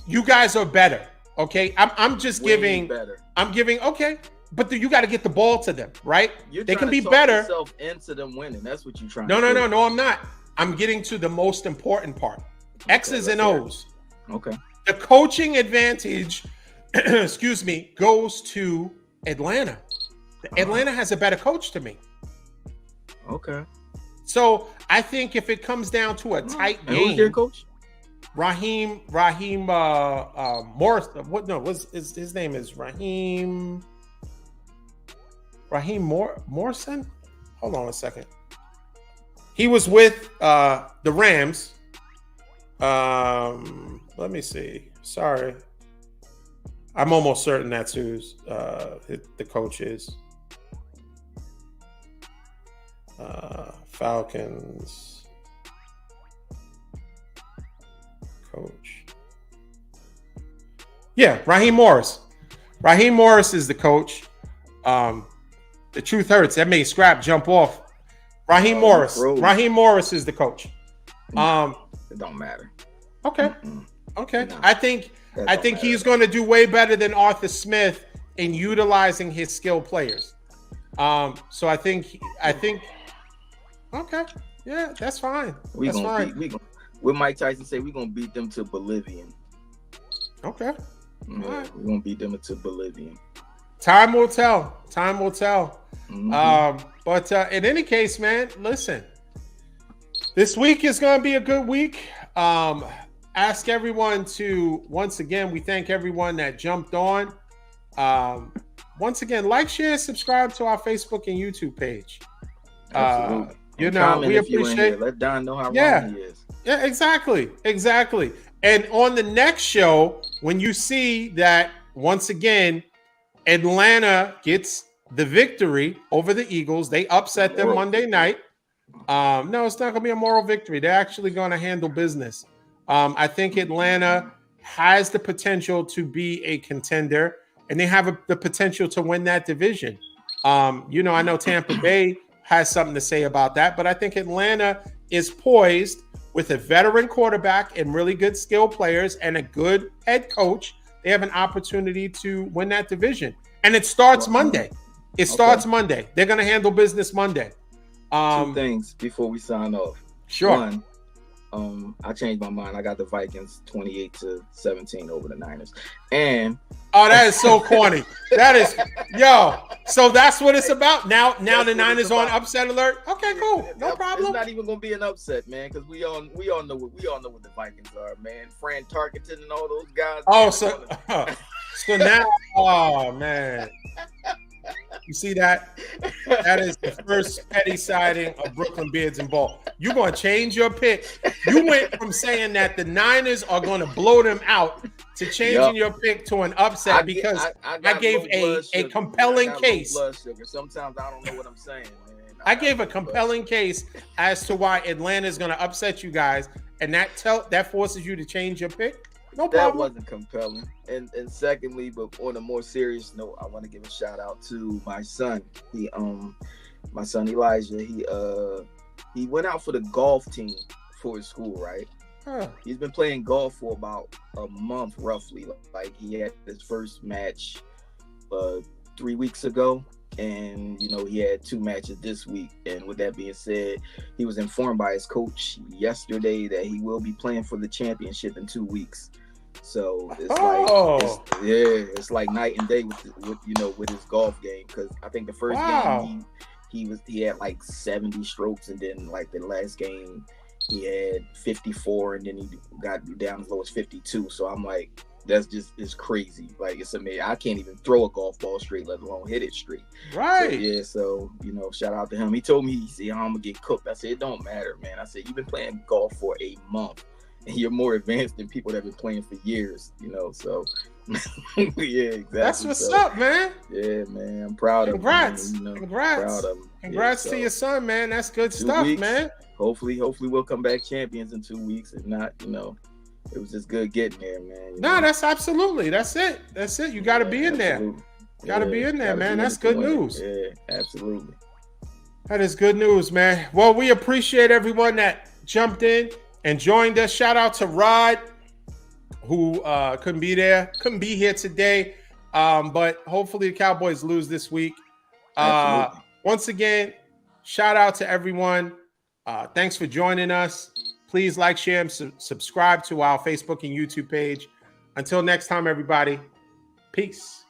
You guys are better, okay? I'm just way giving. Better. I'm giving. Okay, but you got to get the ball to them, right? They can be better. Yourself into them winning. That's what you're trying. No. I'm not. I'm getting to the most important part. X's and O's. Okay. The coaching advantage, excuse me, goes to Atlanta. Atlanta has a better coach to me. Okay. So I think if it comes down to a tight game, who's their coach? Raheem Morris. His name is Raheem Morrison? Hold on a second. He was with the Rams. Let me see. Sorry. I'm almost certain that's who's the coach is. Falcons coach. Yeah, Raheem Morris. Raheem Morris is the coach. The truth hurts. That made Scrap jump off. Raheem Morris. Raheem Morris is the coach. It don't matter. Okay. Okay. No, I think he's going to do way better than Arthur Smith in utilizing his skilled players. So I think. Okay. Yeah, that's fine. That's fine. With Mike Tyson say, we're gonna beat them to Bolivian. Okay. We're gonna beat them to Bolivian. Time will tell. But in any case, man, listen. This week is gonna be a good week. Ask everyone to, once again, we thank everyone that jumped on. Once again, like, share, subscribe to our Facebook and YouTube page. Absolutely. We appreciate. Let Don know how wrong he is. Yeah, exactly. And on the next show, when you see that, once again, Atlanta gets the victory over the Eagles, they upset them Monday night. No, it's not going to be a moral victory. They're actually going to handle business. I think Atlanta has the potential to be a contender, and they have the potential to win that division. I know Tampa Bay has something to say about that, but I think Atlanta is poised with a veteran quarterback and really good skill players and a good head coach. They have an opportunity to win that division. And it starts Monday. Starts Monday. They're going to handle business Monday. 2 things before we sign off. Sure. One, I changed my mind. I got the Vikings 28-17 over the Niners. And oh, that is so corny. That is, yo. So that's what it's about. Now the Niners on upset alert. Okay, cool. No problem. It's not even gonna be an upset, man, because we all know what the Vikings are, man. Fran Tarkenton and all those guys. Oh, so now, oh man. You see that? That is the first petty sighting of Brooklyn Beards and Ball. You're going to change your pick. You went from saying that the Niners are going to blow them out to changing your pick to an upset because I gave a compelling case. Sometimes I don't know what I'm saying, man. I gave a compelling case as to why Atlanta is going to upset you guys, and that forces you to change your pick. No problem. That wasn't compelling. And secondly, but on a more serious note, I want to give a shout out to my son. My son Elijah, he went out for the golf team for his school, right? Huh. He's been playing golf for about a month roughly. Like he had his first match 3 weeks ago, and he had 2 matches this week. And with that being said, he was informed by his coach yesterday that he will be playing for the championship in 2 weeks. So it's like night and day with his golf game, because I think the first game he had like 70 strokes, and then like the last game he had 54, and then he got down as low as 52. So I'm like, it's crazy. Like, it's amazing. I can't even throw a golf ball straight, let alone hit it straight. Right. So shout out to him. He told me, he said, I'm gonna get cooked. I said, it don't matter, man. I said, you've been playing golf for a month, and you're more advanced than people that have been playing for years, so yeah, exactly. That's what's up, man. Yeah, man. I'm proud of him. Congrats. Proud of him. Congrats to your son, man. That's good stuff, man. Hopefully we'll come back champions in 2 weeks. If not, it was just good getting there, man. No, that's absolutely. That's it. You got to be in there. You got to be in there, man. That's good news. Yeah, absolutely. That is good news, man. Well, we appreciate everyone that jumped in and joined us. Shout out to Rod, who couldn't be here today. But hopefully the Cowboys lose this week. Once again, shout out to everyone. Thanks for joining us. Please like, share, and subscribe to our Facebook and YouTube page. Until next time, everybody. Peace.